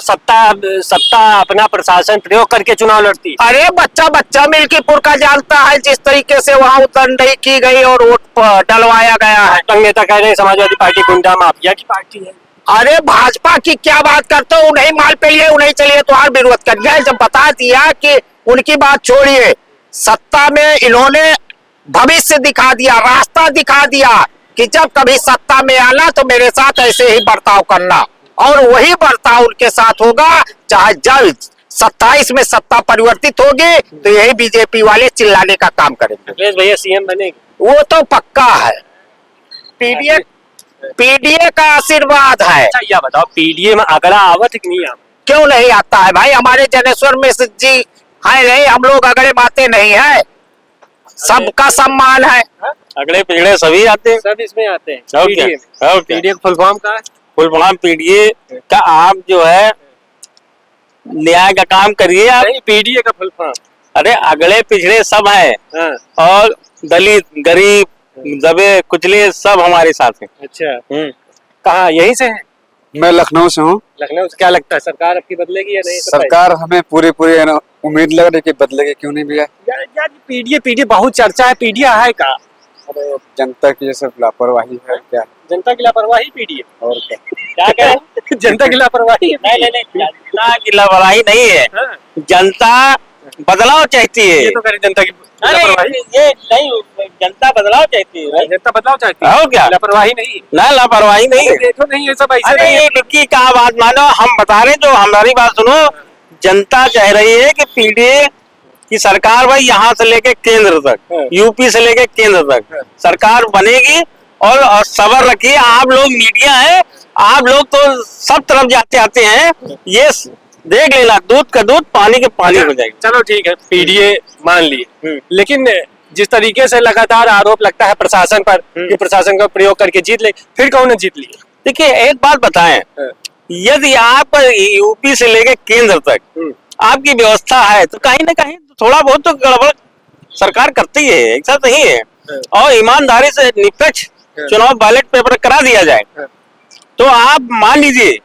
सत्ता सत्ता अपना प्रशासन प्रयोग करके चुनाव लड़ती है। अरे बच्चा बच्चा मिल्कीपुर का जानता है जिस तरीके से वहाँ उतरंडई की गई और वोट डलवाया गया है। भाजपा नेता कह रहे हैं समाजवादी पार्टी गुंडा माफिया की पार्टी है। अरे भाजपा की क्या बात करते हो, उन्हें माल पे लिए उन्हें चलिए तो और विरोध कर गए। जब बता दिया कि उनकी बात छोड़िए, सत्ता में इन्होंने भविष्य दिखा दिया, रास्ता दिखा दिया कि जब कभी सत्ता में आना तो मेरे साथ ऐसे ही बर्ताव करना, और वही बर्ताव उनके साथ होगा। चाहे जब 27 में सत्ता परिवर्तित होगी तो यही बीजेपी वाले चिल्लाने का काम करेंगे। अखिलेश भैया सीएम बनेंगे वो तो पक्का है। पीडीए का आशीर्वाद है। अच्छा यह बताओ, पीडीए में अगड़ा आवत है कि नहीं आवत? क्यों नहीं आता है भाई, हमारे जनेश्वर मिश्र जी है नहीं, हम लोग अगड़े बातें नहीं है, सबका सम्मान है। अगड़े पिछड़े सभी आते हैं, सब इसमें आते हैं। पीडीए का फुल फॉर्म का है? फुल फॉर्म पीडीए का आप जो है न्याय का काम करिए आप। पीडीए का फुल फॉर्म, अरे अगड़े पिछड़े सब है और दलित गरीब दबे कुचले सब हमारे साथ हैं। अच्छा कहाँ, यहीं से है? मैं लखनऊ से हूँ। लखनऊ से। क्या लगता है सरकार आपकी बदलेगी या नहीं? सरकार हमें पूरी उम्मीद लग रही है कि बदलेगी, क्यों नहीं भैया। यार पीडीए बहुत चर्चा है, पीडीए है का? अरे जनता की ये सब लापरवाही है क्या? जनता की लापरवाही पीडीए और क्या? क्या कह जनता की लापरवाही? नहीं जनता की लापरवाही नहीं है, जनता बदलाव चाहती है। ये तो कह जनता की लापरवाही, ये नहीं, जनता बदलाव चाहती है। जनता बदलाव चाहती है और क्या? लापरवाही नहीं ना, लापरवाही नहीं है। देखो नहीं, ये सब ऐसे अरे ये निक्की का बात मानो, हम बता रहे जो हमारी बात सुनो। जनता चाह रही है कि पीडीए की सरकार भाई यहाँ से लेके केंद्र तक, यूपी से लेके केंद्र तक सरकार बनेगी। और सबर रखिए, आप लोग मीडिया है, आप लोग तो सब तरफ जाते आते हैं, ये देख लेना दूध का दूध पानी के पानी हो जाएगी। चलो ठीक है, पीडीए मान लिए, लेकिन जिस तरीके से लगातार आरोप लगता है प्रशासन पर कि प्रशासन का प्रयोग करके जीत ले, फिर कौन ने जीत लिया? देखिए एक बात बताएं, यदि आप यूपी से लेके केंद्र तक आपकी व्यवस्था है तो कहीं ना कहीं थोड़ा बहुत तो गड़बड़ सरकार करती है, एक साथ नहीं है। और ईमानदारी से निष्पक्ष चुनाव बैलेट पेपर करा दिया जाए तो आप मान लीजिए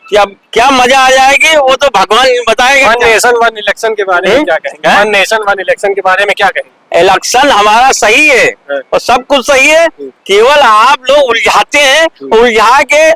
कि अब क्या मजा आ जाएगी, वो तो भगवान बताएगा। वन नेशन वन इलेक्शन के बारे में क्या कहेंगे? वन नेशन वन इलेक्शन के बारे में क्या कहेंगे? इलेक्शन हमारा सही है और सब कुछ सही है, केवल आप लोग उलझाते हैं, उलझा के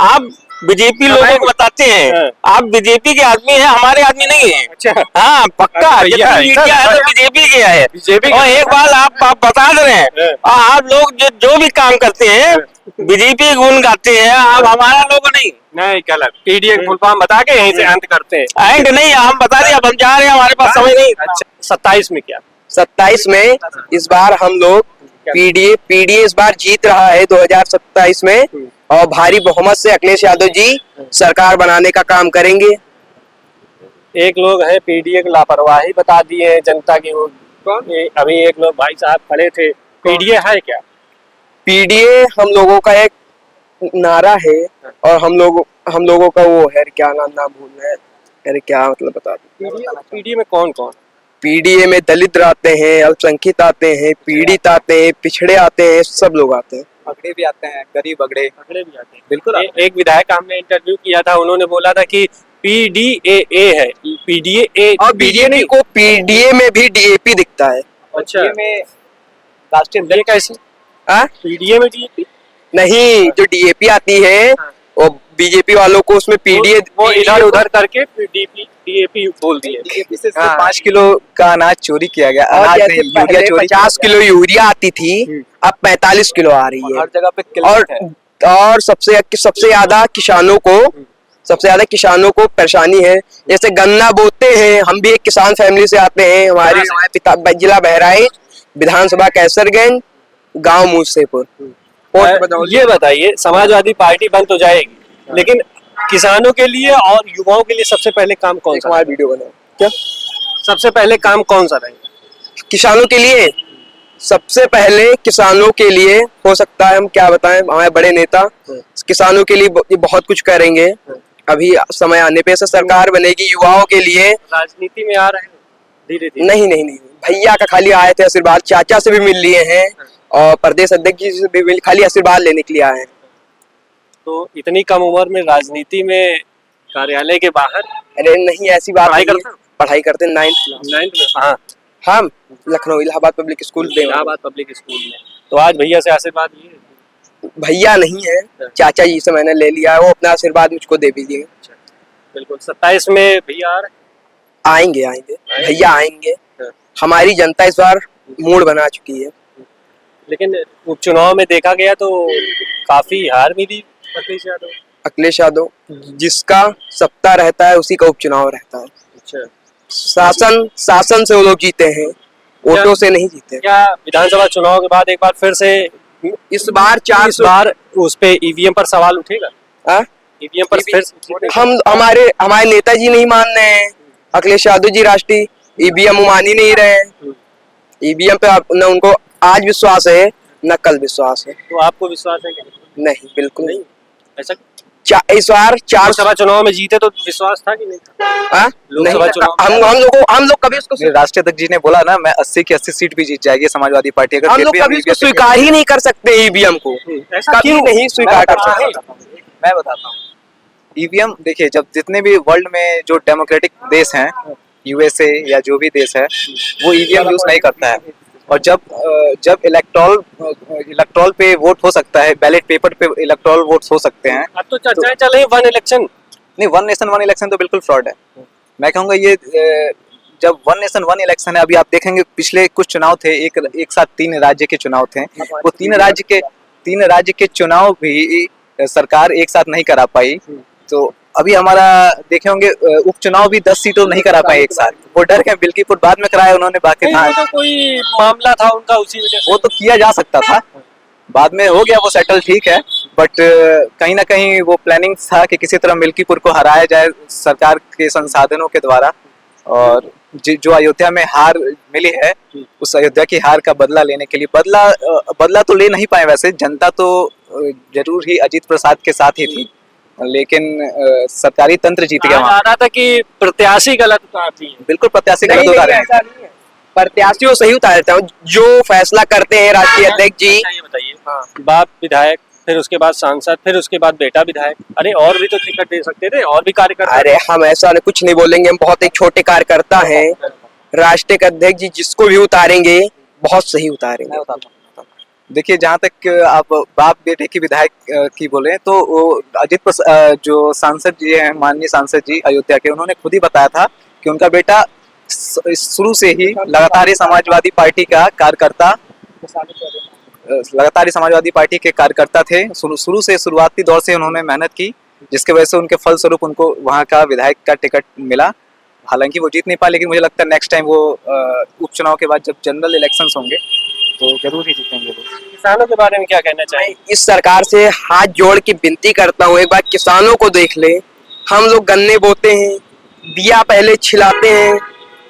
आप बीजेपी लोगों को बताते हैं आप बीजेपी के आदमी हैं, हमारे आदमी नहीं है। अच्छा हाँ पक्का, मीडिया है तो बीजेपी के है। और एक बात आप बता दे रहे हैं, आप लोग जो भी काम करते हैं बीजेपी गुण गाते हैं, आप हमारा लोग नहीं गलत। पीडीए फुल फॉर्म बता के यहीं से अंत करते हैं। एंड नहीं, हम बता दिया, अब हम जा रहे हैं, हमारे पास समय नहीं। अच्छा 27 में क्या? 27 में इस बार हम लोग पीडीए इस बार जीत रहा है 2027 में, और भारी बहुमत से अखिलेश यादव जी सरकार बनाने का काम करेंगे। एक लोग है पीडीए की लापरवाही बता दिए हैं जनता की। अभी एक लोग भाई साहब खड़े थे, पीडीए है क्या? पीडीए हम लोगों का एक नारा है, और हम लोगों का वो है, क्या नाम भूल रहे हैं, अरे क्या मतलब बता दो। पीडीए में कौन कौन? पीडीए में दलित आते हैं, अल्पसंख्यक आते हैं, पीड़ित आते हैं, पिछड़े आते हैं, सब लोग आते हैं। अगड़े भी आते हैं, गरीब अगड़े भी आते हैं। बिल्कुल। एक विधायक हमने इंटरव्यू किया था, उन्होंने बोला था कि पीडीए है, पीडीए और बीजेपी को पीडीए में भी डीएपी दिखता है। अच्छा में राष्ट्रीय कैसे? पीडीए में डीएपी नहीं, जो डीएपी आती है वो बीजेपी वालों को उसमें पीडीए वो इधर उधर करके डीएपी बोल दिए। डीएपी से 5 किलो का अनाज चोरी किया गया। और जैसे पहले 50 किलो यूरिया आती थी, अब 45 किलो आ रही है। हर जगह पे और सबसे ज्यादा किसानों को परेशानी है। जैसे गन्ना बोते हैं, हम भी एक किसान फैमिली से आते हैं, हमारे पिता जिला बहराइच, विधानसभा कैसरगंज, गांव मूसेपुर। ये बताइए, समाजवादी पार्टी बन तो जाएगी, लेकिन किसानों के लिए और युवाओं के लिए सबसे पहले काम कौन सा? हमारा वीडियो बनाओ क्या? सबसे पहले काम कौन सा रहेगा किसानों के लिए? सबसे पहले किसानों के लिए हो सकता है, हम क्या बताएं, हमारे बड़े नेता किसानों के लिए बहुत कुछ करेंगे। अभी समय आने पे ऐसा सरकार बनेगी युवाओं के लिए। राजनीति में आ रहे हैं धीरे धीरे? नहीं, भैया का खाली आए थे आशीर्वाद, चाचा से भी मिल लिए हैं और प्रदेश अध्यक्ष जी से भी खाली आशीर्वाद लेने के लिए आए हैं। तो इतनी कम उम्र में राजनीति में कार्यालय के बाहर अरे नहीं, ऐसी बात पढ़ाई नहीं है। करते हो? पढ़ाई करते 9th 9th में? हाँ, हम लखनऊ इलाहाबाद पब्लिक स्कूल में। इलाहाबाद पब्लिक स्कूल में। तो आज भैया से आशीर्वाद लिए? भैया नहीं है, चाचा जी से मैंने ले लिया है, वो अपना आशीर्वाद मुझको दे दीजिए। बिल्कुल। 27 में भैया आ रहे? आएंगे आएंगे भैया आएंगे। हमारी जनता इस बार मूड बना चुकी है। लेकिन उपचुनाव में देखा गया तो काफी हार मिली अखिलेश यादव। अखिलेश यादव, जिसका सत्ता रहता है उसी का उपचुनाव रहता है। अच्छा, शासन से वो लोग जीते हैं, वोटों से नहीं जीते। क्या विधानसभा चुनाव के बाद एक बार फिर से इस बार इस बार उस पे ईवीएम पर सवाल उठेगा? हाँ? ईवीएम पर फिर से उठेगा? हम हमारे नेताजी नहीं मान रहे हैं, अखिलेश यादव जी राष्ट्रीय ईवीएम मान ही नहीं रहे हैं। ईवीएम पे न उनको आज विश्वास है न कल विश्वास है। तो आपको विश्वास है क्या? नहीं, बिल्कुल नहीं। ऐसा इस बार 4 लोकसभा चुनाव में जीते तो विश्वास था कि नहीं था? हाँ? लोकसभा चुनाव हम लोग कभी उसको राष्ट्रीय अध्यक्ष जी ने बोला ना, मैं 80 की 80 सीट भी जीत जाएगी समाजवादी पार्टी। अगर हम फिर लोग भी कभी उसको स्वीकार ही नहीं कर सकते ईवीएम को, ऐसा कभी नहीं स्वीकार कर सकते। मैं बताता हूँ। ईवीएम देखिए, जब जितने भी वर्ल्ड में जो डेमोक्रेटिक देश हैं, यूएसए या जो भी देश है, वो ईवीएम यूज नहीं करता है। और जब इलेक्टोरल पे वोट हो सकता है, बैलेट पेपर पे इलेक्टोरल वोट्स हो सकते हैं। अब तो चर्चाएं चल रही 1 इलेक्शन। नहीं, 1 नेशन 1 इलेक्शन तो बिल्कुल फ्रॉड है। मैं कहूँगा ये जब 1 नेशन 1 इलेक्शन है, अभी आप देखेंगे पिछले कुछ चुनाव थे, एक साथ 3 राज्य के चुनाव थे, वो 3 राज्य के चुनाव भी सरकार एक साथ नहीं करा पाई। तो अभी हमारा देखे होंगे उपचुनाव भी 10 सीटों नहीं करा पाए एक साथ। वो डर के बिल्कीपुर बाद में कराया उन्होंने, बाकी था तो कोई मामला था उनका उसी वजह से। वो तो किया जा सकता था, बाद में हो गया वो सेटल, ठीक है। बट कहीं ना कहीं वो प्लानिंग था कि किसी तरह मिल्कीपुर को हराया जाए सरकार के संसाधनों के द्वारा। और जो अयोध्या में हार मिली है, उस अयोध्या की हार का बदला लेने के लिए, बदला तो ले नहीं पाए। वैसे जनता तो जरूर ही अजीत प्रसाद के साथ ही थी, लेकिन सरकारी तंत्र जीत गया। आ रहा था कि प्रत्याशी गलत उतारती है। बिल्कुल प्रत्याशी गलत उतारे हैं। प्रत्याशियों सही उतारते हैं, जो फैसला करते हैं राष्ट्रीय अध्यक्ष जी। ये बताइए, बाप विधायक, फिर उसके बाद सांसद, फिर उसके बाद बेटा विधायक। अरे और भी तो टिकट दे सकते थे, और भी कार्यकर्ता। अरे हम ऐसा कुछ नहीं बोलेंगे, हम बहुत एक छोटे कार्यकर्ता हैं। राष्ट्रीय अध्यक्ष जी जिसको भी उतारेंगे बहुत सही उतारेंगे। देखिए, जहाँ तक आप बाप बेटे की विधायक की बोले, तो वो अजीत प्रसाद जो सांसद जी हैं, माननीय सांसद जी अयोध्या के, उन्होंने खुद ही बताया था कि उनका बेटा शुरू से ही लगातार समाजवादी पार्टी का कार्यकर्ता, लगातार समाजवादी पार्टी के कार्यकर्ता थे। शुरू से, शुरुआती दौर से उन्होंने मेहनत की, जिसके वजह से उनके फलस्वरूप उनको वहाँ का विधायक का टिकट मिला। हालांकि वो जीत नहीं पाए, लेकिन मुझे लगता है नेक्स्ट टाइम वो उपचुनाव के बाद जब जनरल इलेक्शंस होंगे तो जरूर ही जीतेंगे। किसानों के बारे में क्या कहना चाहिए? इस सरकार से हाथ जोड़ के विनती करता हूँ, एक बार किसानों को देख ले। हम लोग गन्ने बोते हैं, बिया पहले छिलाते हैं,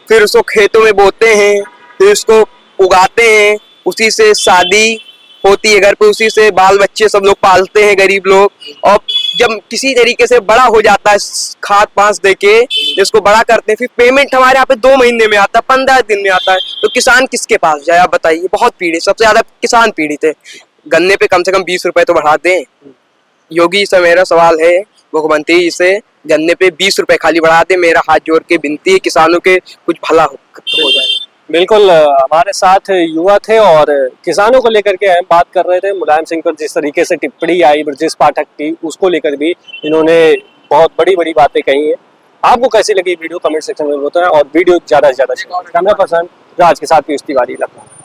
फिर उसको खेतों में बोते हैं, फिर उसको उगाते हैं, उसी से शादी होती है घर पे, उसी से बाल बच्चे सब लोग पालते हैं गरीब लोग। और जब किसी तरीके से बड़ा हो जाता है, खाद पांच देके जिसको बड़ा करते हैं, फिर पेमेंट हमारे यहाँ पे 2 महीने में आता है, 15 दिन में आता है। तो किसान किसके पास जाए आप बताइए? बहुत पीड़ित, सबसे ज्यादा किसान पीड़ित है। गन्ने पे कम से कम 20 रुपए तो बढ़ा दें। योगी जी से मेरा सवाल है, मुख्यमंत्री जी से, गन्ने पे 20 रुपए खाली बढ़ा दे। मेरा हाथ जोड़ के विनती है, किसानों के कुछ भला हो जाए। बिल्कुल, हमारे साथ युवा थे और किसानों को लेकर के हम बात कर रहे थे। मुलायम सिंह पर जिस तरीके से टिप्पणी आई ब्रजेश पाठक की, उसको लेकर भी इन्होंने बहुत बड़ी बड़ी बातें कही हैं। आपको कैसी लगी वीडियो कमेंट सेक्शन में बताएं, और वीडियो ज्यादा से ज्यादा कैमरा पर्सन राज के साथ पीयूष तिवारी लखनऊ।